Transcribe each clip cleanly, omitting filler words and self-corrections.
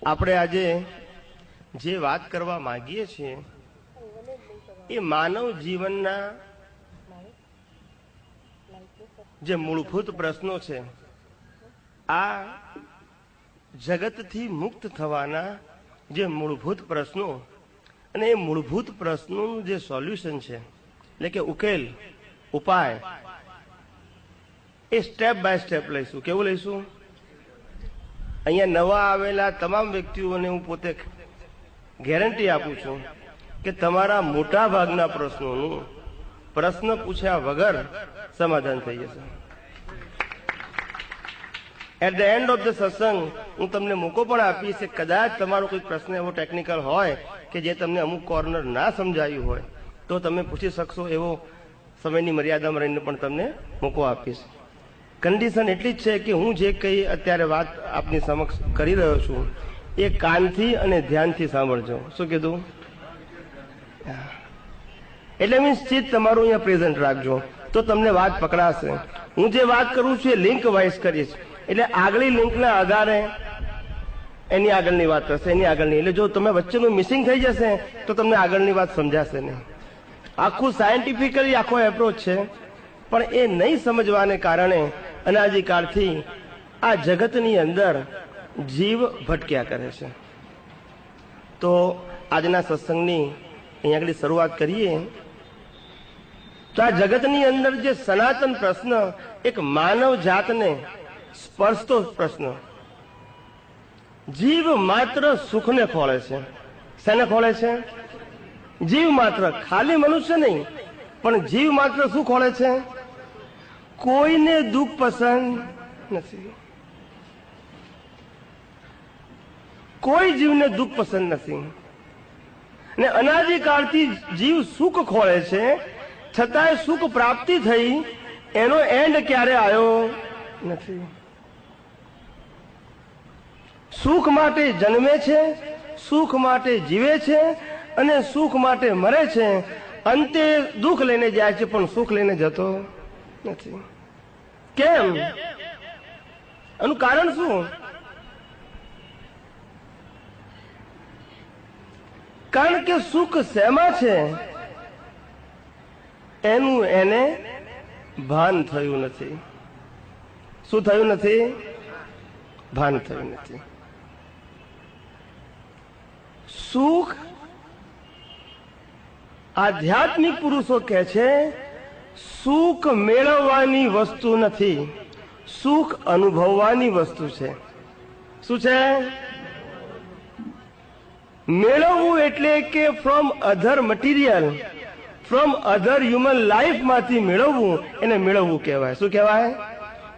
આપણે આજે જે વાત કરવા માંગીએ છીએ એ માનવ જીવનના જે મૂળભૂત પ્રશ્નો છે, આ જગતથી મુક્ત થવાના જે મૂળભૂત પ્રશ્નો અને એ મૂળભૂત પ્રશ્નોનું જે સોલ્યુશન છે, એટલે કે ઉકેલ, ઉપાય, એ સ્ટેપ બાય સ્ટેપ લઈશું. કેવું લઈશું? અહીંયા નવા આવેલા તમામ વ્યક્તિઓને હું પોતે ગેરંટી આપું છું કે તમારા મોટા ભાગના પ્રશ્નોનું પ્રશ્ન પૂછ્યા વગર સમાધાન થઈ જશે. At the end of the satsang હું તમને મોકો પણ આપીશ કે કદાચ તમારો કોઈ પ્રશ્ન એવો ટેકનિકલ હોય કે જે તમને અમુક કોર્નર ના સમજાયું હોય તો તમે પૂછી શકશો, એવો સમયની મર્યાદામાં રહીને પણ તમને મોકો આપીશ. કન્ડિશન એટલી જ છે કે હું જે કંઈ અત્યારે વાત આપની સમક્ષ કરી રહ્યો છું એ કાનથી અને ધ્યાનથી સાંભળજો. શું કીધું? એટલે મીન્સ ચિત્ત તમારું અહીંયા પ્રેઝન્ટ રાખજો તો તમને વાત પકડાશે. હું જે વાત કરું છું એ લિંક વાઇઝ કરીશ, એટલે આગલી લિંકના આધારે એની આગળની વાત થશે, એની આગળની. એટલે જો તમે વચ્ચેનું મિસિંગ થઈ જશે તો તમને આગળની વાત સમજાશે નહીં. આખું સાયન્ટિફિકલી આખો એપ્રોચ છે, પણ એ નહીં સમજવાને કારણે અનાદિકાળથી આ જગતની અંદર જીવ ભટક્યા કરે છે. તો આજના સત્સંગની અહીંયા આગળ શરૂઆત કરીએ તો આ જગતની અંદર જે સનાતન પ્રશ્ન, એક માનવ જાતને સ્પર્શતો પ્રશ્ન, જીવ માત્ર સુખને ખોળે છે. શેને ખોળે છે? જીવ માત્ર, ખાલી મનુષ્ય નહીં, પણ જીવ માત્ર શું ખોળે છે? કોઈને દુઃખ પસંદ નથી. કોઈ જીવને દુઃખ પસંદ નથી. ને અનાદિકાળથી જીવ સુખ ખોળે છે, છતાંય સુખ પ્રાપ્તિ થઈ, એનો એન્ડ ક્યારે આવ્યો નથી. સુખ માટે જન્મે છે, સુખ માટે જીવે છે અને સુખ માટે મરે છે. અંતે દુઃખ લઈને જાય છે પણ સુખ લઈને જતો નથી. કેમ? એનું કારણ શું? કારણ કે સુખ શેમાં છે એનું એને ભાન થયું નથી. શું થયું નથી? ભાન થયું નથી. સુખ આધ્યાત્મિક પુરુષો કહે છે સુખ મેળવવાની વસ્તુ નથી, સુખ અનુભવવાની વસ્તુ છે. શું છે? મેળવવું એટલે કે from other material, from other human life માંથી મેળવવું, એને મેળવવું કહેવાય. શું કહેવાય?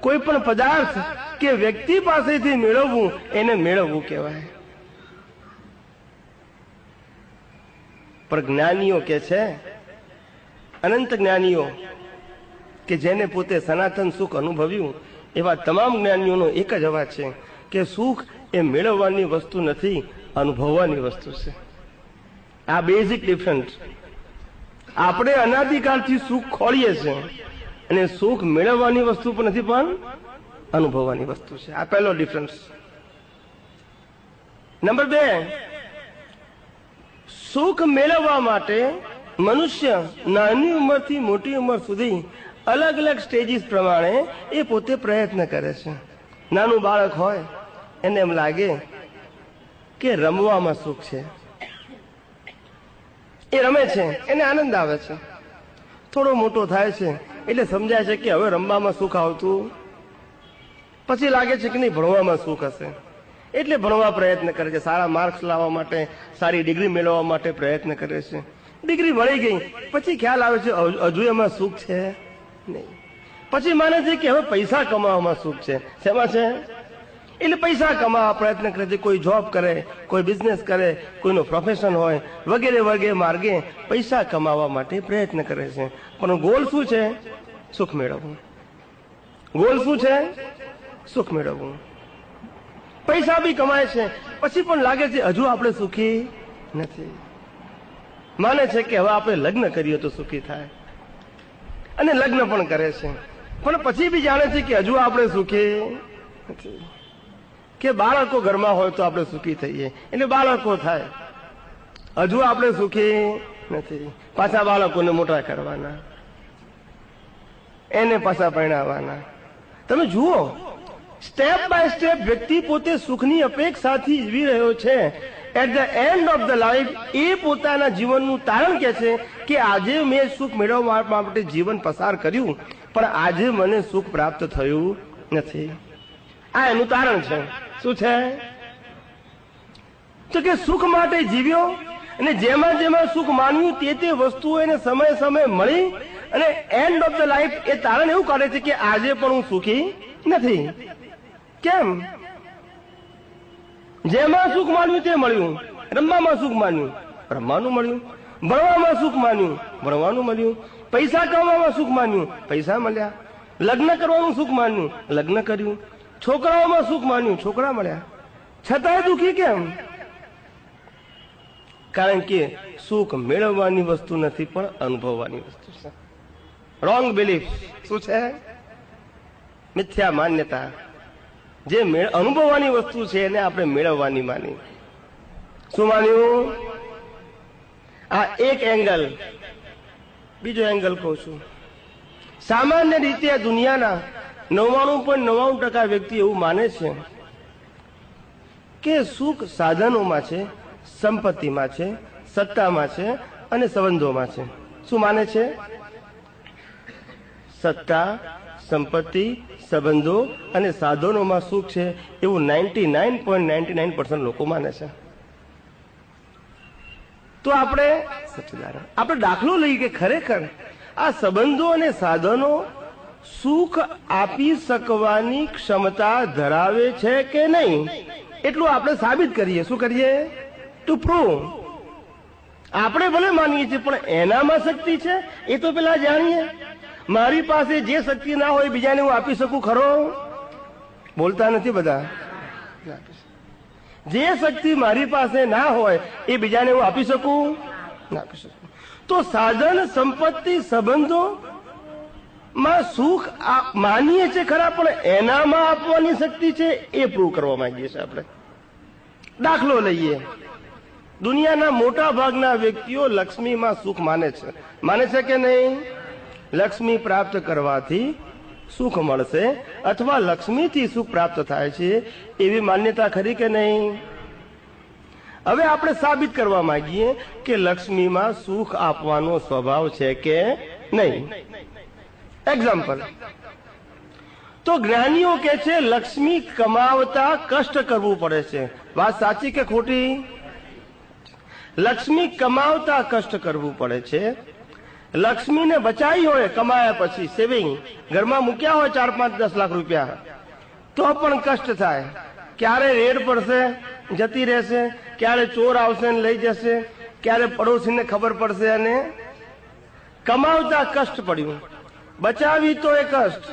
કોઈ પણ પદાર્થ કે વ્યક્તિ પાસેથી મેળવવું એને મેળવવું કહેવાય. પણ જ્ઞાનીઓ કે છે, અનંત જ્ઞાનીઓ કે જેને પોતે સનાતન સુખ અનુભવ્યું, એવા તમામ જ્ઞાનીઓનો એક જ અવાજ છે કે સુખ એ મેળવવાની વસ્તુ નથી, અનુભવવાની વસ્તુ છે. આ બેઝિક ડિફરન્સ. આપણે અનાદિકાળથી સુખ ખોળીએ છીએ અને સુખ મેળવવાની વસ્તુ પણ નથી, પણ અનુભવવાની વસ્તુ છે. આ પહેલો ડિફરન્સ. નંબર 2, સુખ મેળવવા માટે મનુષ્ય નાની ઉંમરથી મોટી ઉંમર સુધી અલગ અલગ સ્ટેજીસ પ્રમાણે એ પોતે પ્રયત્ન કરે છે. નાનું બાળક હોય એને એમ લાગે કે રમવામાં સુખ છે, એ રમે છે, એને આનંદ આવે છે. થોડો મોટો થાય છે એટલે સમજાય છે કે હવે રમવામાં સુખ આવતું, પછી લાગે છે કે નહીં ભણવામાં સુખ હશે, એટલે ભણવા પ્રયત્ન કરે છે. સારા માર્ક્સ લાવવા માટે, સારી ડિગ્રી મેળવવા માટે પ્રયત્ન કરે છે. ડિગ્રી મળી ગઈ પછી ખ્યાલ આવે છે હજુ એમાં સુખ છે નહીં. પછી માને છે કે હવે પૈસા કમાવામાં સુખ છે. શેમાં છે? એટલે પૈસા કમાવા પ્રયત્ન કરે છે. કોઈ જોબ કરે, કોઈ બિઝનેસ કરે, કોઈનું પ્રોફેશન હોય, વગેરે વગેરે માર્ગે પૈસા કમાવા માટે પ્રયત્ન કરે છે. પણ ગોલ શું છે? સુખ મેળવવું. ગોલ શું છે? સુખ મેળવવું. પૈસા બી કમાય છે, પછી પણ લાગે છે હજુ આપણે સુખી નથી. માને છે કે હવે આપણે લગ્ન કરીએ તો સુખી થાય, અને લગ્ન પણ કરે છે. પણ પછી બી જાણે છે કે હજુ આપણે સુખી નથી. કે બાળકો ઘરમાં હોય તો આપણે સુખી થઈએ, એટલે બાળકો થાય. હજુ આપણે સુખી નથી. પાછા બાળકોને મોટા કરવાના, એને પાછા પરણાવવાના. તમે જુઓ, સ્ટેપ બાય સ્ટેપ વ્યક્તિ પોતે સુખની અપેક્ષાથી જીવી રહ્યો છે. At the end of the life એ પોતાના જીવનનું તારણ કહે છે કે આજે મેં સુખ મેળવવા માટે જીવન પસાર કર્યું, પણ આજે મને સુખ પ્રાપ્ત થયું નથી. આ એનું તારણ છે. શું છે? તો કે સુખ માટે જીવ્યો અને જેમાં જેમાં સુખ માન્યું તે વસ્તુઓ એને સમય સમય મળી અને એન્ડ ઓફ ધ લાઈફ એ તારણ એવું કાઢે છે કે આજે પણ હું સુખી નથી. કેમ? જેમાં સુખ માન્યું તે મળ્યું. રમવામાં સુખ માન્યું, રમવાનું મળ્યું. ભણવામાં સુખ માન્યું, ભણવાનું મળ્યું. પૈસા કમાવામાં સુખ માન્યું, પૈસા મળ્યા. લગ્ન કરવાનું સુખ માન્યું, લગ્ન કર્યું. છોકરાઓમાં સુખ માન્યું, છોકરા મળ્યા. છતાંય દુઃખી કેમ? કારણ કે સુખ મેળવવાની વસ્તુ નથી, પણ અનુભવવાની વસ્તુ છે. Wrong belief. શું છે? મિથ્યા માન્યતા. જે અનુભવવાની વસ્તુ છે એને આપણે મેળવવાની માની. શું માન્યું? આ એક એંગલ. બીજો એંગલ કહું છું. સામાન્ય રીતે દુનિયાના 99.99% વ્યક્તિ એવું માને છે કે સુખ સાધનોમાં છે, સંપત્તિમાં છે, સત્તામાં છે અને સંબંધોમાં છે. શું માને છે? સત્તા, સંપત્તિ, સંબંધો અને સાધનોમાં સુખ છે એવું 99.99% લોકો માને છે. તો આપણે દાખલો લઈએ કે ખરેખર આ સંબંધો અને સાધનો સુખ આપી શકવાની ક્ષમતા ધરાવે છે કે નહીં, એટલું આપણે સાબિત કરીએ. શું કરીએ? Two prove. આપણે ભલે માનીએ છીએ, પણ એનામાં શક્તિ છે એ તો પેલા જાણીએ. મારી પાસે જે શક્તિ ના હોય બીજાને હું આપી શકું ખરો? બોલતા નથી બધા. જે શક્તિ મારી પાસે ના હોય એ બીજાને હું આપી શકું? ના આપી શકું. તો સાધન, સંપત્તિ, સંબંધો માં સુખ માનીએ છીએ ખરા, પણ એનામાં આપવાની શક્તિ છે એ પ્રૂવ કરવા માંગીએ છીએ આપણે. દાખલો લઈએ. દુનિયાના મોટા ભાગના વ્યક્તિઓ લક્ષ્મીમાં સુખ માને છે. માને છે કે નહીં? લક્ષ્મી પ્રાપ્ત કરવાથી સુખ મળશે અથવા લક્ષ્મીથી સુખ પ્રાપ્ત થાય છે એવી માન્યતા ખરી કે નહીં? હવે આપણે સાબિત કરવા માંગીએ કે લક્ષ્મીમાં સુખ આપવાનો સ્વભાવ છે કે નહીં. એક્ઝામ્પલ. તો જ્ઞાનીઓ કે છે લક્ષ્મી કમાવતા કષ્ટ કરવું પડે છે. વાત સાચી કે ખોટી? લક્ષ્મી કમાવતા કષ્ટ કરવું પડે છે. લક્ષ્મીને બચાવી હોય કમાયા પછી, સેવિંગ ઘરમાં મૂક્યા હોય 4, 5, 10 લાખ રૂપિયા, તો પણ કષ્ટ થાય. ક્યારે રેડ પડશે, જતી રહેશે, ક્યારે ચોર આવશે ને લઈ જશે, ક્યારે પડોશીને ખબર પડશે. અને કમાવતા કષ્ટ પડ્યું, બચાવી તો એ કષ્ટ.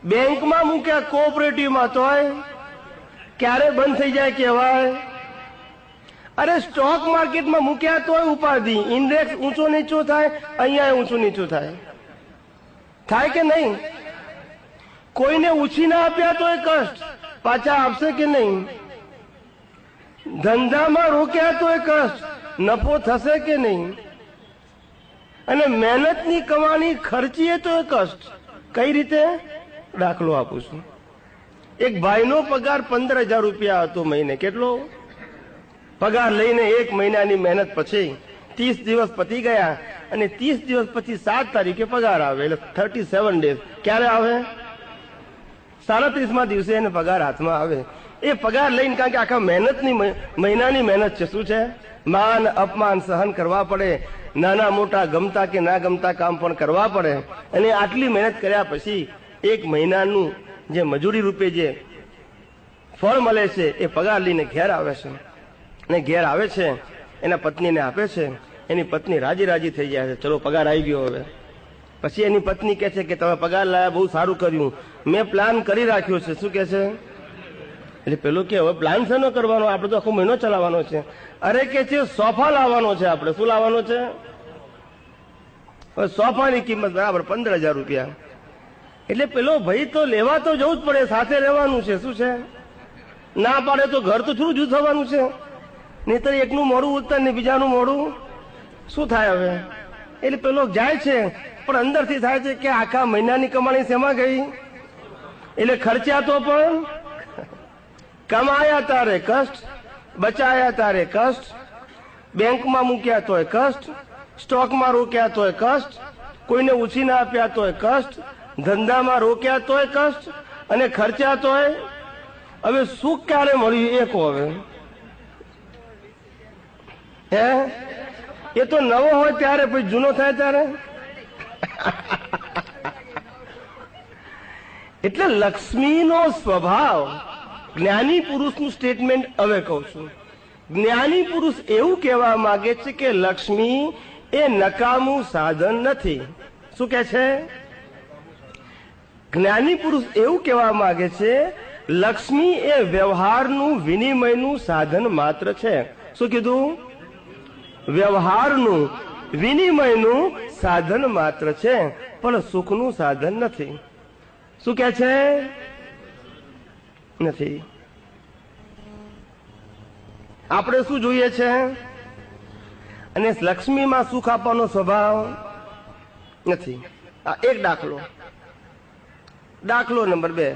બેંકમાં મૂક્યા કોઓપરેટિવમાં તોય ક્યારે બંધ થઈ જાય કહેવાય. અરે સ્ટોક માર્કેટમાં મૂક્યા તોય ઉપાધિ. ઇન્ડેક્સ ઊંચો નીચો થાય, અહીંયા ઊંચું નીચું થાય. થાય કે નહીં? કોઈને ઉછીના આપ્યા તોય કષ્ટ, પાછા આપશે કે નહીં? ધંધામાં રોક્યા તોય કષ્ટ, નફો થશે કે નહીં? અને મહેનતની કમાણી ખર્ચીએ તોય કષ્ટ. કઈ રીતે? દાખલો આપું છું. એક ભાઈનો પગાર 15,000 રૂપિયા હતો મહિને. કેટલો પગાર લઈને 1 મહિનાની મહેનત પછી 30 દિવસ પતી ગયા અને 30 દિવસ પછી 7 તારીખે પગાર આવે, એટલે 37 ડેઝ. ક્યારે આવે? 37મા દિવસે એને પગાર હાથમાં આવે. એ પગાર લઈને, કારણ કે આખા મહેનતની મહિનાની મહેનત છે. શું છે? માન અપમાન સહન કરવા પડે, નાના મોટા ગમતા કે ના ગમતા કામ પણ કરવા પડે. અને આટલી મહેનત કર્યા પછી 1 મહિનાનું જે મજૂરી રૂપે જે ફળ મળે છે એ પગાર લઈને ઘેર આવે છે. અને ઘેર આવે છે, એના પત્નીને આપે છે. એની પત્ની રાજી રાજી થઈ જાય છે, ચલો પગાર આવી ગયો. હવે પછી એની પત્ની કહે છે કે તમે પગાર લાયા, બહુ સારું કર્યું, મેં પ્લાન કરી રાખ્યો છે. શું કહે છે? એટલે પેલો કે હવે પ્લાન શેનો કરવાનો, આપણે તો આખો મહિનો ચલાવવાનો છે. અરે કે છે સોફા લાવવાનો છે આપણે. શું લાવવાનો છે? સોફાની કિંમત બરાબર 15,000 રૂપિયા. એટલે પેલો ભાઈ તો લેવા તો જવું જ પડે, સાથે રહેવાનું છે. શું છે? ના પાડે તો ઘર તો થોડું જુદું થવાનું છે. નહીતર એકનું મોડું ઉતર ને બીજાનું મોડું શું થાય હવે? એટલે પેલો જાય છે, પણ અંદરથી થાય છે કે આખા મહિનાની કમાણી શેમાં ગઈ? એટલે ખર્ચ્યા તો પણ કમાયા તારે કષ્ટ, બચાયા તારે કષ્ટ, બેંકમાં મૂક્યા તોય કષ્ટ, સ્ટોકમાં રોક્યા તોય કષ્ટ, કોઈને ઉછીના આપ્યા તોય કષ્ટ, ધંધામાં રોક્યા તોય કષ્ટ, અને ખર્ચ્યા તોય. હવે સુખ ક્યારે મળ્યું એ કહો હવે? હે? એ તો નવો હોય ત્યારે, પછી જૂનો થાય ત્યારે. એટલે લક્ષ્મીનો સ્વભાવ, જ્ઞાની પુરુષનું સ્ટેટમેન્ટ હવે કહું છું. જ્ઞાની પુરુષ એવું કહેવા માંગે છે કે લક્ષ્મી એ નકામું સાધન નથી. શું કે છે? જ્ઞાની પુરુષ એવું કહેવા માંગે છે લક્ષ્મી એ વ્યવહારનું વિનિમયનું સાધન માત્ર છે. શું કીધું? વ્યવહારનું વિનિમયનું સાધન માત્ર છે, પણ સુખનું સાધન નથી. શું કે છે? નથી. આપણે શું જોઈએ છે? અને લક્ષ્મીમાં સુખ આપવાનો સ્વભાવ નથી. આ એક દાખલો. દાખલો નંબર 2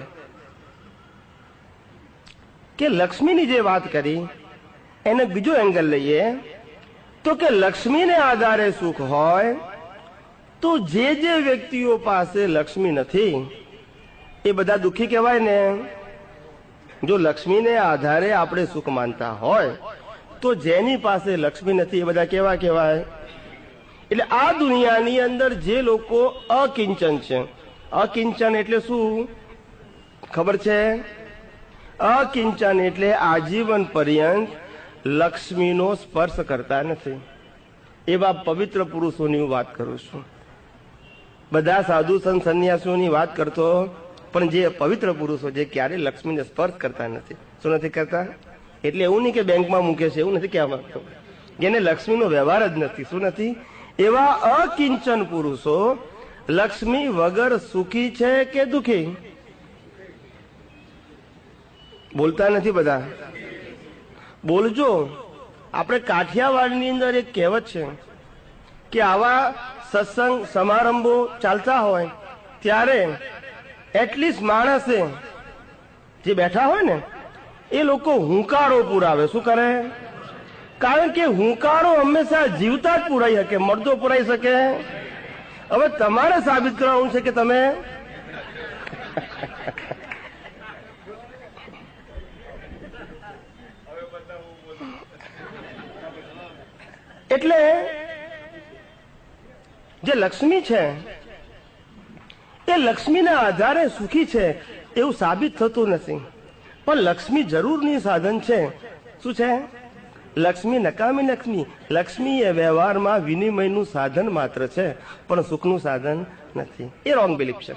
કે લક્ષ્મીની જે વાત કરી એને બીજો એંગલ લઈએ તો કે લક્ષ્મીને આધારે સુખ હોય તો જે વ્યક્તિઓ પાસે લક્ષ્મી નથી એ બધા દુઃખી કહેવાય ને. જો લક્ષ્મીને આધારે આપણે સુખ માનતા હોય તો જેની પાસે લક્ષ્મી નથી એ બધા કેવા કહેવાય? એટલે આ દુનિયાની અંદર જે લોકો અકિંચન છે, અકિંચન એટલે શું ખબર છે? અકિંચન એટલે આજીવન પર્યંત લક્ષ્મીનો સ્પર્શ કરતા નથી. એવા પવિત્ર પુરુષોની હું વાત કરું છું. બધા સાધુ સંત સંન્યાસીઓની વાત કરતો, પણ જે પવિત્ર પુરુષો જે ક્યારે લક્ષ્મીને સ્પર્શ કરતા નથી. શું નથી કરતા? એટલે એવું નહીં કે બેંકમાં મૂકે છે, એવું નથી કહેવા માંગતો. જેને લક્ષ્મીનો વ્યવહાર જ નથી. શું નથી? એવા અકિંચન પુરુષો લક્ષ્મી વગર સુખી છે કે દુઃખી? બોલતા નથી બધા. બોલજો. આપણે કાઠિયાવાડની અંદર એક કહેવત છે કે આવા સત્સંગ સમારંભો ચાલતા હોય ત્યારે એટલીસ્ટ માણસે જે બેઠા હોય ને એ લોકો હુંકારો પુરાવે. શું કરે? કારણ કે હુંકારો હંમેશા જીવતા જ પુરાઈ શકે, મરદો પુરાઈ શકે. હવે તમારે સાબિત કરવાનું છે કે તમે એટલે જે લક્ષ્મી છે એ લક્ષ્મીના આધારે સુખી છે એવું સાબિત થતું નથી. પણ લક્ષ્મી જરૂરની સાધન છે. શું છે? લક્ષ્મી નકામી લક્ષ્મી. લક્ષ્મી એ વ્યવહારમાં વિનિમયનું સાધન માત્ર છે, પણ સુખનું સાધન નથી. એ રોંગ બિલીફ છે.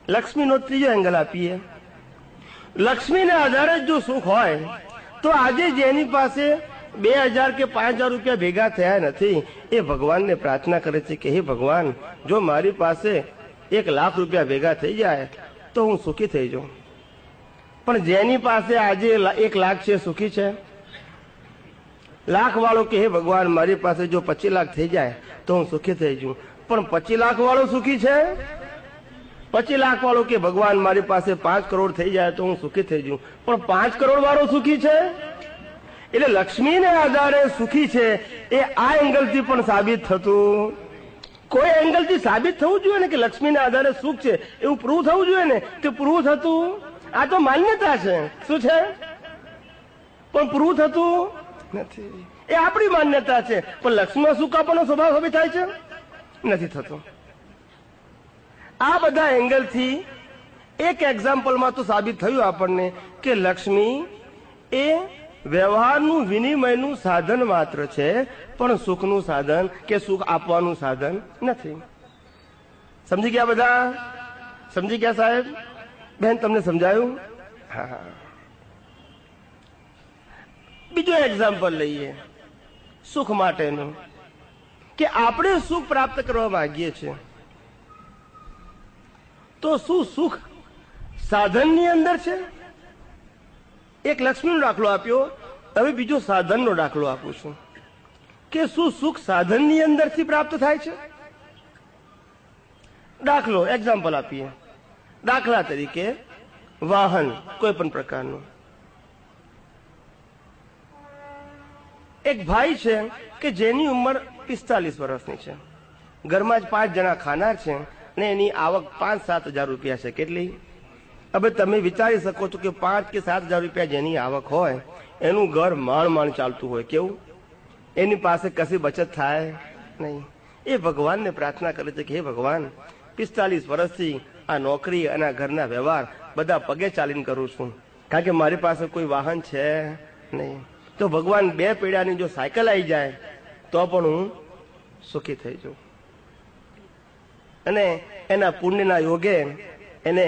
લક્ષ્મીનો ત્રીજો એંગલ આપીએ. લક્ષ્મીને આધારે જો સુખ હોય તો આજે જેની પાસે 2000 કે 5000 રૂપિયા ભેગા થયા નથી એ ભગવાનને પ્રાર્થના કરે છે કે હે ભગવાન, જો મારી પાસે 1 લાખ રૂપિયા ભેગા થઈ જાય તો હું સુખી થઈ જાઉં. પણ જેની પાસે આજે 1 લાખ છે સુખી છે? લાખ વાળો કે હે ભગવાન, મારી પાસે જો 25 લાખ થઈ જાય તો હું સુખી થઈ જાઉં. પણ 25 લાખ વાળો સુખી છે? 25 લાખ વાળો કે ભગવાન, મારી પાસે 5 કરોડ થઈ જાય તો હું સુખી થઈ જાઉં. પણ 5 કરોડ વાળો સુખી છે? એટલે લક્ષ્મીને આધારે સુખી છે એ આ એંગલથી પણ સાબિત થતું. કોઈ એંગલથી સાબિત થવું જોઈએ ને કે લક્ષ્મીને આધારે સુખ છે એવું પ્રૂવ થવું જોઈએ ને. તે પ્રૂવ થતું? આ તો માન્યતા છે. શું છે? પણ પ્રૂવ થતું નથી. એ આપણી માન્યતા છે. પણ લક્ષ્મીમાં સુખ આપવાનો સ્વભાવ હવે થાય છે? નથી થતો. આ બધા એંગલથી એક એક્ઝામ્પલમાં તો સાબિત થયું આપણને કે લક્ષ્મી એ વ્યવહારનું વિનિમયનું સાધન માત્ર છે, પણ સુખનું સાધન કે સુખ આપવાનું સાધન નથી. સમજી ગયા બધા? સમજી ગયા સાહેબ? બેન તમને સમજાયું? હા. બીજો એક્ઝામ્પલ લઈએ સુખ માટેનું કે આપણે સુખ પ્રાપ્ત કરવા માંગીએ છીએ તો શું સુખ સાધનની અંદર છે? એક લક્ષ્મીનો દાખલો આપ્યો, હવે બીજો સાધનનો દાખલો આપું છું કે શું સુખ સાધનની અંદરથી પ્રાપ્ત થાય છે? દાખલો એક્ઝામ્પલ આપીએ. દાખલા તરીકે વાહન કોઈ પણ પ્રકારનું. એક ભાઈ છે કે જેની ઉંમર 45 વર્ષની છે, ઘરમાં જ 5 જણા ખાનાર છે ને એની આવક 5-7 હજાર રૂપિયા છે. કેટલી? હવે તમે વિચારી શકો છો કે 5 કે 7 હજાર રૂપિયા જેની આવક હોય એનું ઘર માંડ ચાલતું હોય. કેવું? એની પાસે કશી બચત થાય નહીં. એ ભગવાનને પ્રાર્થના કરે છે કે હે ભગવાન, 45 વર્ષથી આ નોકરી અને ઘરના વ્યવહાર બધા પગે ચાલીને કરું છું, કારણ કે મારી પાસે કોઈ વાહન છે નહીં. તો ભગવાન 2 પૈડાની જો સાયકલ આવી જાય તો પણ હું સુખી થઈ જાઉં. અને એના પુણ્યના યોગે એને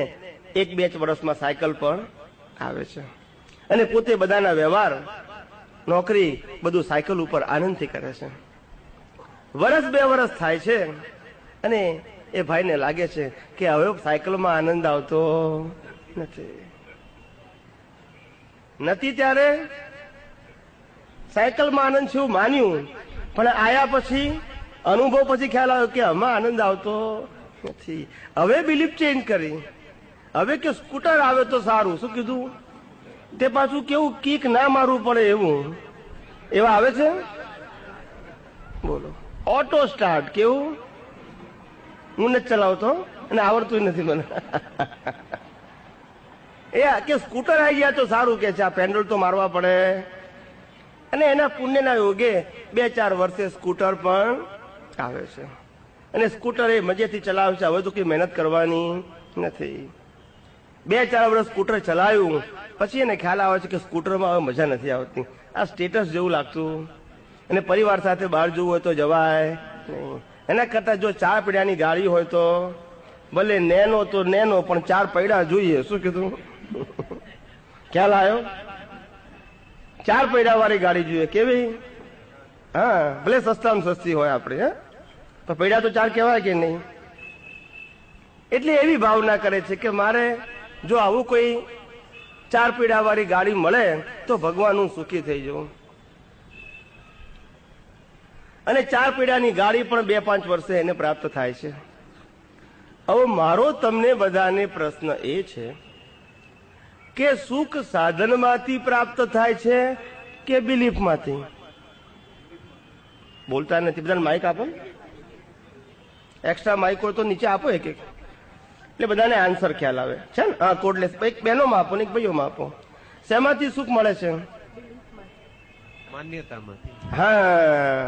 1-2 વર્ષમાં સાયકલ પણ આવે છે અને પોતે બધાના વ્યવહાર, નોકરી બધું સાયકલ ઉપર આનંદથી કરે છે. 1-2 વર્ષ થાય છે અને એ ભાઈને લાગે છે કે હવે સાયકલમાં આનંદ આવતો નથી. ત્યારે સાયકલમાં આનંદ છે એવું માન્યું, પણ આયા પછી અનુભવ પછી ખ્યાલ આવ્યો કે આમાં આનંદ આવતો નથી. હવે બિલીફ ચેન્જ કરી, હવે કે સ્કૂટર આવે તો સારું. શું કીધું? તે પાછું કેવું કીક ના મારવું પડે એવું. એવા આવે છે, બોલો. ઓટો સ્ટાર્ટ કેવું? હું નથી ચલાવતો અને આવડતું નથી મને. એ કે સ્કૂટર આવી ગયા તો સારું કે છે, આ પેટ્રોલ તો મારવા પડે. અને એના પુણ્યના યોગે 2-4 વર્ષે સ્કૂટર પણ આવે છે અને સ્કૂટર એ મજેથી ચલાવે છે. હવે તો કઈ મહેનત કરવાની નથી. 2-4 વર્ષ સ્કૂટર ચલાવ્યું પછી એને ખ્યાલ આવે છે કે સ્કૂટરમાં હવે મજા નથી આવતી, આ સ્ટેટસ જેવું લાગતું અને પરિવાર સાથે બહાર જવું હોય તો જવાય નહીં. એના કરતા જો 4 પૈડાની ગાડી હોય તો ભલે નેનો તો નેનો, પણ 4 પૈડા જોઈએ. શું કીધું? ખ્યાલ આવ્યો? 4 પૈડા વાળી ગાડી જોઈએ. કેવી? હા, ભલે સસ્તામાં સસ્તી હોય આપણે, હા, તો પૈડા તો 4 કહેવાય કે નહીં? એટલે એવી ભાવના કરે છે કે મારે જો આવું કોઈ 4 પૈડા વાળી ગાડી મળે તો ભગવાન હું સુખી થઈ જાઉં. અને 4 પૈડાની ગાડી પણ 2-5 વર્ષે એને પ્રાપ્ત થાય છે. હવે મારો તમને બધાને પ્રશ્ન એ છે કે સુખ સાધનમાંથી પ્રાપ્ત થાય છે કે બિલીફમાંથી? બોલતા નથી. બધાને માઇક આપો, એક્સ્ટ્રા માઇક હોય તો નીચે આપો એક એટલે બધાને આન્સર ખ્યાલ આવે છે ને. હા, કોડલેસ. એક બહેનોમાં આપો ને એક ભાઈઓમાં આપો. શેમાંથી સુખ મળે છે? માન્યતામાંથી. હા,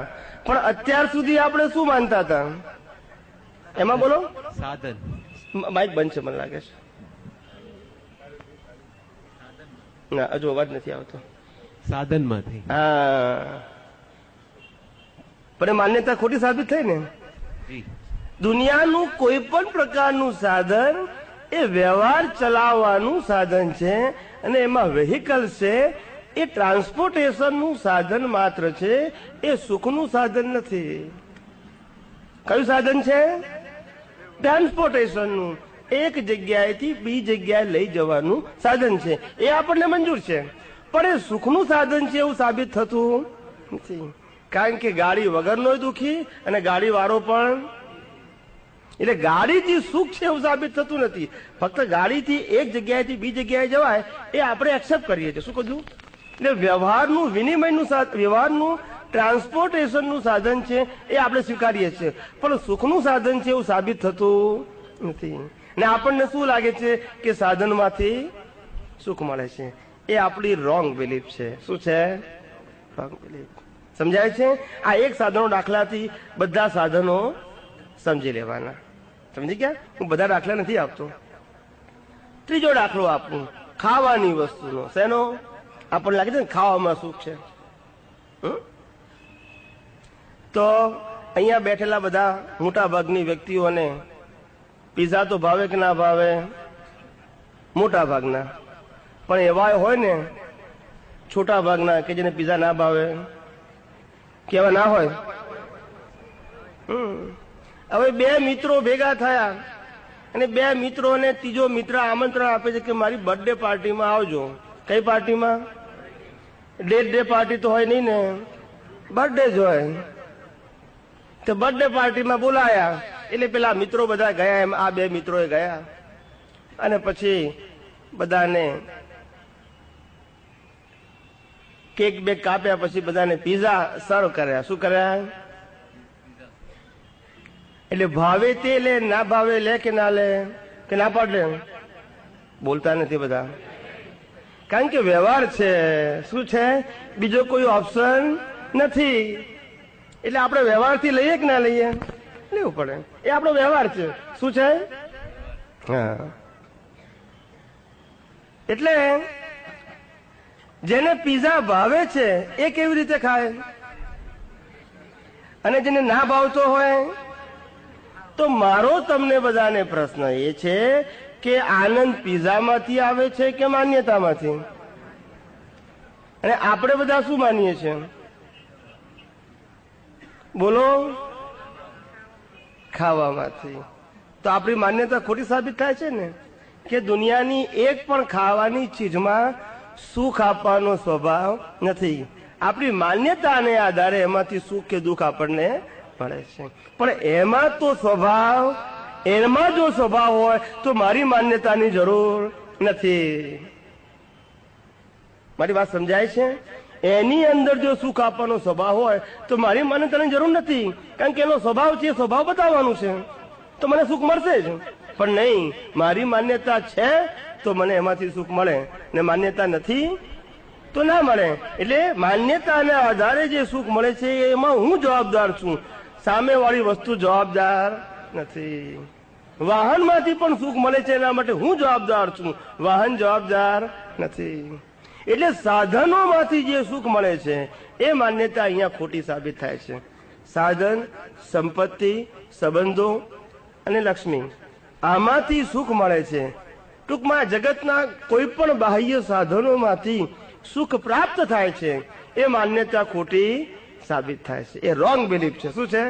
પણ અત્યાર સુધી આપણે શું માનતા હતા એમાં? બોલો. સાધન. માઇક બંધ છે મને લાગે છે. ના, હજુ અવાજ નથી આવતો. સાધનમાંથી. હા, પણ માન્યતા ખોટી સાબિત થઈ ને. દુનિયાનું કોઈ પણ પ્રકારનું સાધન એ વ્યવહાર ચલાવવાનું સાધન છે અને એમાં વ્હીકલ છે એ ટ્રાન્સપોર્ટેશનનું સાધન માત્ર છે, એ સુખનું સાધન નથી. કયું સાધન છે? ટ્રાન્સપોર્ટેશનનું. એક જગ્યાએથી બીજી જગ્યાએ લઈ જવાનું સાધન છે, એ આપણને મંજૂર છે, પણ એ સુખનું સાધન છે એવું સાબિત થતું નથી. કારણ કે ગાડી વગરનો દુખી અને ગાડી વાળો પણ. એટલે ગાડીથી સુખ છે એવું સાબિત થતું નથી. ફક્ત ગાડીથી એક જગ્યાએથી બીજી જગ્યાએ જવાય એ આપણે એક્સેપ્ટ કરીએ છીએ. શું કહ્યું? એટલે વ્યવહારનું વિનિમયનું વ્યવહારનું ટ્રાન્સપોર્ટેશનનું સાધન છે એ આપણે સ્વીકારીએ છીએ, પણ સુખનું સાધન છે એવું સાબિત થતું નથી. ને આપણને શું લાગે છે કે સાધનમાંથી સુખ મળે છે. એ આપણી રોંગ બિલીફ છે. શું છે? Wrong belief. સમજાય છે? આ એક સાધનો દાખલાથી બધા સાધનો સમજી લેવાના. સમજી ગયા? હું બધા દાખલા નથી આપતો. ત્રીજો દાખલો આપું, ખાવાની વસ્તુનો. શેનો? આપણને લાગે છે ને ખાવામાં સુખ છે. તો અહીંયા બેઠેલા બધા મોટા ભાગની વ્યક્તિઓને પીઝા તો ભાવે કે ના ભાવે? મોટા ભાગના. પણ એવા હોય ને છોટા ભાગના કે જેને પીઝા ના ભાવે, કેવા ના હોય? હવે 2 મિત્રો ભેગા થયા અને બે મિત્રોને ત્રીજો મિત્ર આમંત્રણ આપે છે કે મારી બર્થડે પાર્ટીમાં આવજો. કઈ પાર્ટીમાં? ડે પાર્ટી તો હોય નહીં ને, બર્થડે જ હોય. તો બર્થડે પાર્ટીમાં બોલાયા એટલે પેલા મિત્રો બધા ગયા. એમ આ બે મિત્રોએ ગયા અને પછી બધાને કેક બેક કાપ્યા, પછી બધાને પીઝા સર્વ કર્યા. શું કર્યા? એટલે ભાવે તે લે, ના ભાવે લે કે ના લે, કે ના પાડે? બોલતા નથી બધા, કારણ કે વ્યવહાર છે. શું છે? બીજો કોઈ ઓપ્શન નથી. એટલે આપણે વ્યવહારથી લઈએ કે ના લઈએ? લેવું પડે. એ આપણો વ્યવહાર છે. શું છે? હા. એટલે જેને પીઝા ભાવે છે એ કેવી રીતે ખાય? અને જેને ના ભાવતો હોય? તો મારો તમને બધાને પ્રશ્ન એ છે કે આનંદ પીઝામાંથી આવે છે કે માન્યતામાંથી? અને આપણે બધા શું માનીએ છીએ? બોલો. ખાવામાંથી. તો આપણી માન્યતા ખોટી સાબિત થાય છે ને, કે દુનિયાની એક પણ ખાવાની ચીજમાં સુખ આપવાનો સ્વભાવ નથી. આપણી માન્યતાને આધારે એમાંથી સુખ કે દુઃખ આપણને મળે છે. પણ એમાં તો સ્વભાવ, એમાં જો સ્વભાવ હોય તો મારી માન્યતાની જરૂર નથી. મારી વાત સમજાય છે? એની અંદર જો સુખ આપવાનો સ્વભાવ હોય તો મારી માન્યતાની જરૂર નથી, કારણ કે એનો સ્વભાવ છે, સ્વભાવ બતાવવાનું છે, તો મને સુખ મળશે જ. પણ નહીં, મારી માન્યતા છે તો મને એમાંથી સુખ મળે, ને માન્યતા નથી તો ના મળે. એટલે માન્યતાના આધારે જે સુખ મળે છે એમાં હું જવાબદાર છું, સામેવાળી વસ્તુ જવાબદાર નથી. વાહનમાંથી પણ સુખ મળે છે, એના માટે હું જવાબદાર છું, વાહન જવાબદાર નથી. એટલે સાધનોમાંથી જે સુખ મળે છે એ માન્યતા અહીંયા ખોટી સાબિત થાય છે. સાધન, સંપત્તિ, સંબંધો અને લક્ષ્મી, આમાંથી સુખ મળે છે. ટૂંકમાં જગતના કોઈ પણ બાહ્ય સાધનોમાંથી સુખ પ્રાપ્ત થાય છે એ માન્યતા ખોટી સાબિત થાય છે. એ રોંગ બિલીફ છે. શું છે?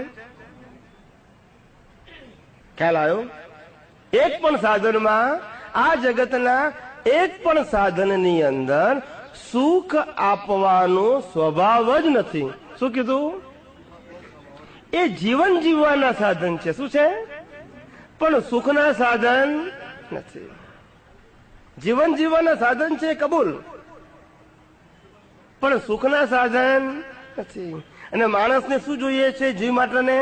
ખ્યાલ આવ્યો? એક પણ સાધનમાં, આ જગતના એક પણ સાધનની અંદર સુખ આપવાનો સ્વભાવ જ નથી. શું કીધું? એ જીવન જીવવાના સાધન છે. શું છે? પણ સુખના સાધન નથી. જીવન જીવવાના સાધન છે, કબૂલ, પણ સુખના સાધન નથી. અને માણસને શું જોઈએ છે? જીવ માત્રને.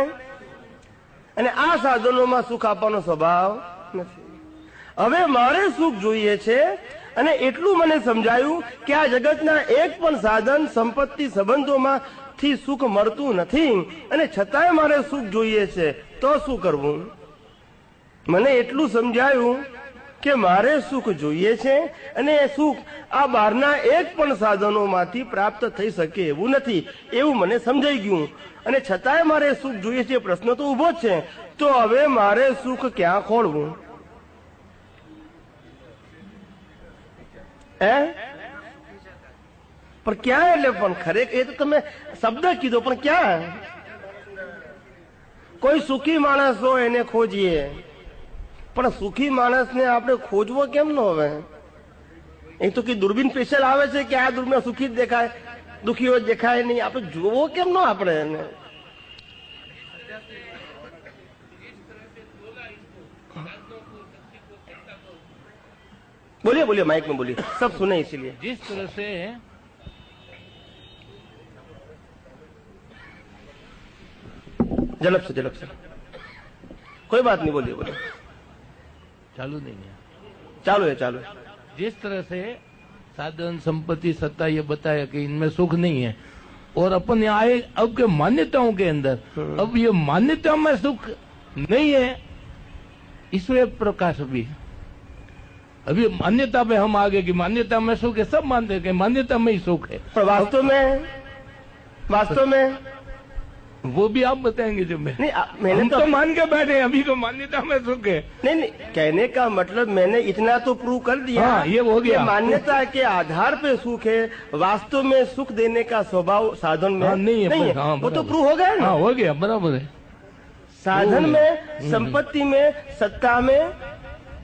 અને આ સાધનોમાં સુખ આપવાનો સ્વભાવ નથી. હવે મારે સુખ જોઈએ છે, અને એટલું મને સમજાયું કે આ જગતના એક પણ સાધન, સંપત્તિ, સંબંધોમાંથી સુખ મળતું નથી, અને છતાંય મારે સુખ જોઈએ છે. તો શું કરવું? મને એટલું સમજાયું કે મારે સુખ જોઈએ છે, અને એ સુખ આ બહારના એક પણ સાધનોમાંથી પ્રાપ્ત થઈ શકે એવું નથી, એવું મને સમજાઈ ગયું. અને છતાંય મારે સુખ જોઈએ છે, પ્રશ્ન તો ઉભો જ છે. તો હવે મારે સુખ ક્યાં ખોળવું? પણ ક્યાં? એટલે પણ ખરેખર એ તો તમે શબ્દ કીધો, પણ ક્યાં? કોઈ સુખી માણસ હોય એને ખોજીએ, પણ સુખી માણસને આપણે ખોજવો કેમ ન હવે? એ તો કે દૂરબીન સ્પેશિયલ આવે છે કે આ દૂરબીન સુખી જ દેખાય, દુખી હોય દેખાય નહીં. આપણે જોવો કેમ ન આપણે એને? बोलिए बोलिए, माइक में बोलिए, सब सुने इसीलिए. जिस तरह से जलप से कोई बात नहीं, बोलिए बोलिए. चालू नहीं है. चालू है, चालू है. जिस तरह से साधन, संपत्ति, सत्ता ये बताया कि इनमें सुख नहीं है, और अपन यहाँ आए अब के मान्यताओं के अंदर, अब ये मान्यता में सुख नहीं है, इसमें प्रकाश अभी मान्यता पे हम आगे कि मान्यता में सुख है, सब मानते हैं कि मान्यता में ही सुख है, पर वास्तव में वो भी आप बताएंगे जो मैं नहीं. मैंने हम तो मान के बैठे हैं अभी को मान्यता में सुख है. नहीं, कहने का मतलब मैंने इतना तो प्रूव कर दिया. हाँ, ये हो गया. मान्यता के आधार पे सुख है, वास्तव में सुख देने का स्वभाव साधन में नहीं है. वो तो प्रूव हो गया ना. हाँ, हो गया, बराबर है. साधन में, संपत्ति में, सत्ता में,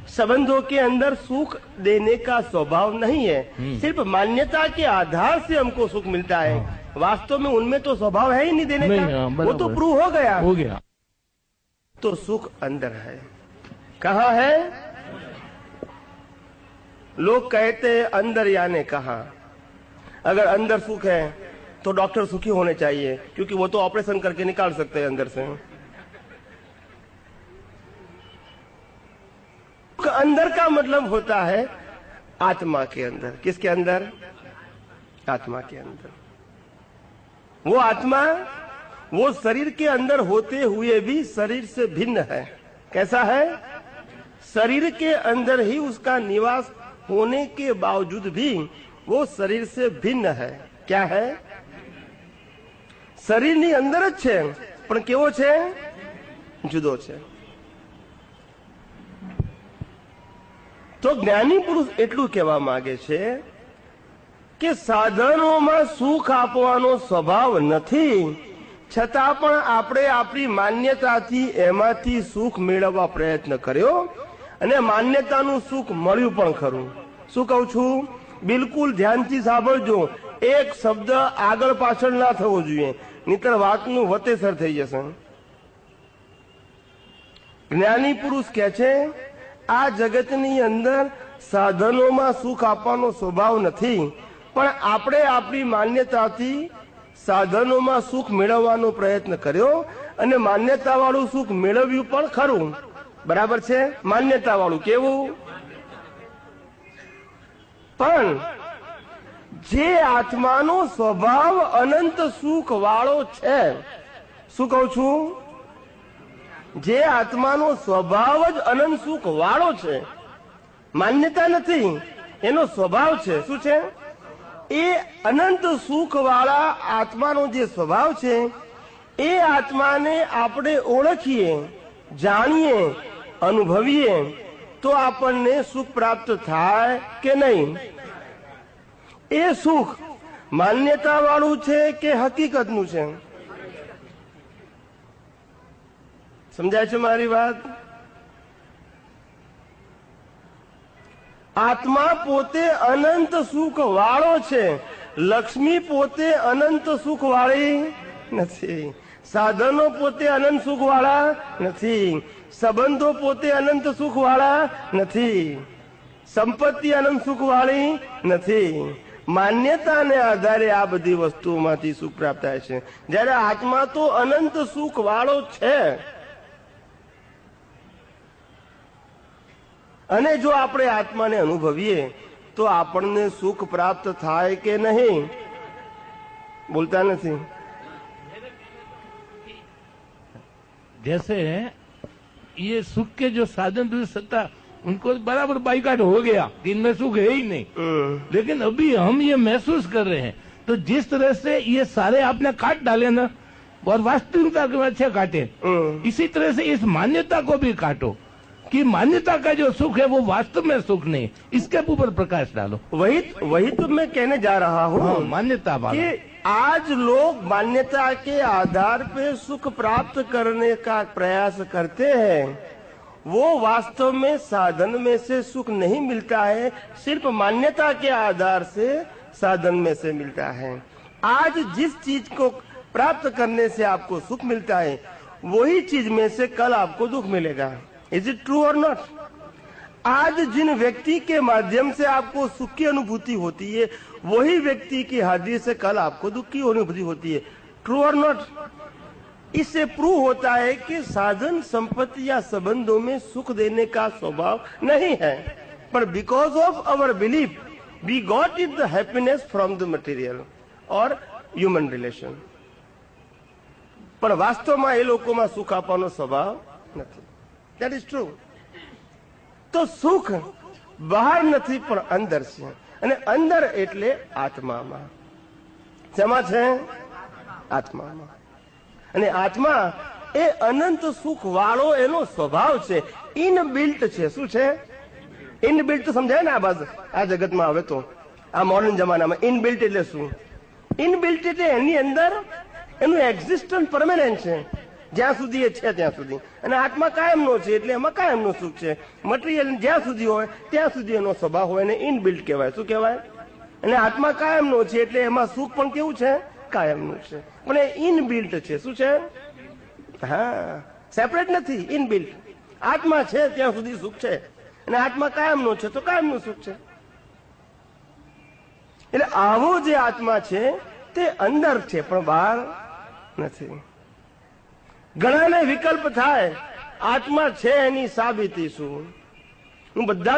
संबंधों के अंदर सुख देने का स्वभाव नहीं है। सिर्फ मान्यता के आधार से हमको सुख मिलता है। वास्तव में उनमें तो स्वभाव है ही नहीं देने का, वो तो प्रूव हो गया। तो सुख अंदर है। कहाँ है? लोग कहते हैं अंदर यानी कहाँ। अगर अंदर सुख है तो डॉक्टर सुखी होने चाहिए, क्योंकि वो तो ऑपरेशन करके निकाल सकते हैं अंदर से। अंदर का मतलब होता है आत्मा के अंदर। किसके अंदर? आत्मा के अंदर। वो आत्मा वो शरीर के अंदर होते हुए भी शरीर से भिन्न है। कैसा है? शरीर के अंदर ही उसका निवास होने के बावजूद भी वो शरीर से भिन्न है। क्या है? શરીરની અંદર જ છે, પણ કેવો છે? જુદો છે। તો જ્ઞાની પુરુષ એટલું કહેવા માંગે છે કે સાધનોમાં સુખ આપવાનો સ્વભાવ નથી, છતાં પણ આપણે આપણી માન્યતાથી એમાંથી સુખ મેળવવા પ્રયત્ન કર્યો અને માન્યતાનું સુખ મળ્યું પણ ખરું। શું કહું છું? બિલકુલ ધ્યાનથી સાંભળજો। એક શબ્દ આગળ પાછળ ના થવો જોઈએ, નહીતર વાતનું વતેસર થઈ જશે। જ્ઞાની પુરુષ કહે છે આ જગતની અંદર સાધનોમાં સુખ આપવાનો સ્વભાવ નથી, પણ આપણે આપણી માન્યતાથી સાધનોમાં સુખ મેળવવાનો પ્રયત્ન કર્યો અને માન્યતાવાળું સુખ મેળવ્યું પણ ખરું। બરાબર છે? માન્યતાવાળું કેવું? પણ જે આત્માનો સ્વભાવ અનંત સુખ વાળો છે, શું કહું છું? જે આત્માનો સ્વભાવ જ અનંત સુખ વાળો છે, માન્યતા નથી, એનો સ્વભાવ છે। શું છે? એ અનંત સુખ વાળા આત્માનો જે સ્વભાવ છે, એ આત્માને આપણે ઓળખીએ, જાણીએ, અનુભવીએ તો આપણને સુખ પ્રાપ્ત થાય કે નહીં? એ સુખ માન્યતા વાળું છે કે હકીકતનું છે? સમજાય છે મારી વાત? આત્મા પોતે અનંત સુખ વાળો છે, લક્ષ્મી પોતે અનંત સુખ વાળી નથી, સાધનો પોતે અનંત સુખ વાળા નથી, સંબંધો પોતે અનંત સુખ વાળા નથી, સંપત્તિ અનંત સુખ વાળી નથી। માન્યતાને આધારે આ બધી વસ્તુઓમાંથી સુખ પ્રાપ્ત થાય છે, જ્યારે આત્મા તો અનંત સુખ વાળો છે। અને જો આપણે આત્માને અનુભવીએ તો આપણને સુખ પ્રાપ્ત થાય કે નહીં? બોલતા નથી। जैसे ये सुख के जो साधन दूसरी सत्ता, उनको बराबर बाइकाट हो गया, इनमें सुख है ही नहीं। लेकिन अभी हम ये महसूस कर रहे हैं, तो जिस तरह से ये सारे आपने काट डाले ना, और वास्तविकता के अच्छे काटे, इसी तरह से इस मान्यता को भी काटो कि मान्यता का जो सुख है वो वास्तव में सुख नहीं। इसके ऊपर प्रकाश डालो। वही तो मैं कहने जा रहा हूँ। मान्यता कि आज लोग मान्यता के आधार पे सुख प्राप्त करने का प्रयास करते हैं, वो वास्तव में साधन में से सुख नहीं मिलता है, सिर्फ मान्यता के आधार से साधन में से मिलता है। आज जिस चीज को प्राप्त करने से आपको सुख मिलता है, वही चीज में से कल आपको दुख मिलेगा। इज इट ट्रू और नॉट? आज जिन व्यक्ति के माध्यम से आपको सुख की अनुभूति होती है, वही व्यक्ति की हाजिरी से कल आपको दुख की अनुभूति होती है। ट्रू और नॉट? इससे प्रूव होता है कि साधन, संपत्ति या संबंधों में सुख देने का स्वभाव नहीं है, पर because of our belief we got it the happiness from the material और ह्यूमन रिलेशन। पर वास्तव में ये लोगों में सुख आपવાનો સ્વભાવ નથી। That is true. તો સુખ બહાર નથી પણ અંદર છે, અને અંદર એટલે આત્મામાં। શેમાં છે? આત્મામાં। અને આત્મા એ અનંત સુખ વાળો એનો સ્વભાવ છે, ઇનબિલ્ટ છે। શું છે? ઇનબિલ્ટ સમજાય ને? આ જગતમાં હવે તો આ મોડર્ન જમાનામાં ઇનબિલ્ટ એટલે શું? ઇનબિલ્ટ એટલે એની અંદર એનું એક્ઝિસ્ટન્સ પરમેનન્ટ છે। જ્યાં સુધી એ છે ત્યાં સુધી. અને આત્મા કાયમનો છે એટલે એમાં કાયમનું સુખ છે. મટીરિયલ જ્યાં સુધી હોય ત્યાં સુધી એનો સ્વભાવ હોય એને ઇનબિલ્ટ કહેવાય. શું કહેવાય? અને આત્મા કાયમનો છે એટલે એમાં સુખ પણ કેવું છે? કાયમનું છે. પણ એ ઇનબિલ્ટ છે. શું છે? હા, સેપરેટ નથી, ઇનબિલ્ટ. આત્મા છે ત્યાં સુધી સુખ છે અને આત્મા કાયમનો છે તો કાયમનું સુખ છે. એટલે આવો જે આત્મા છે તે અંદર છે પણ બહાર નથી. ઘણાને વિકલ્પ થાય આત્મા છે એની સાબિતી શું? હું બધા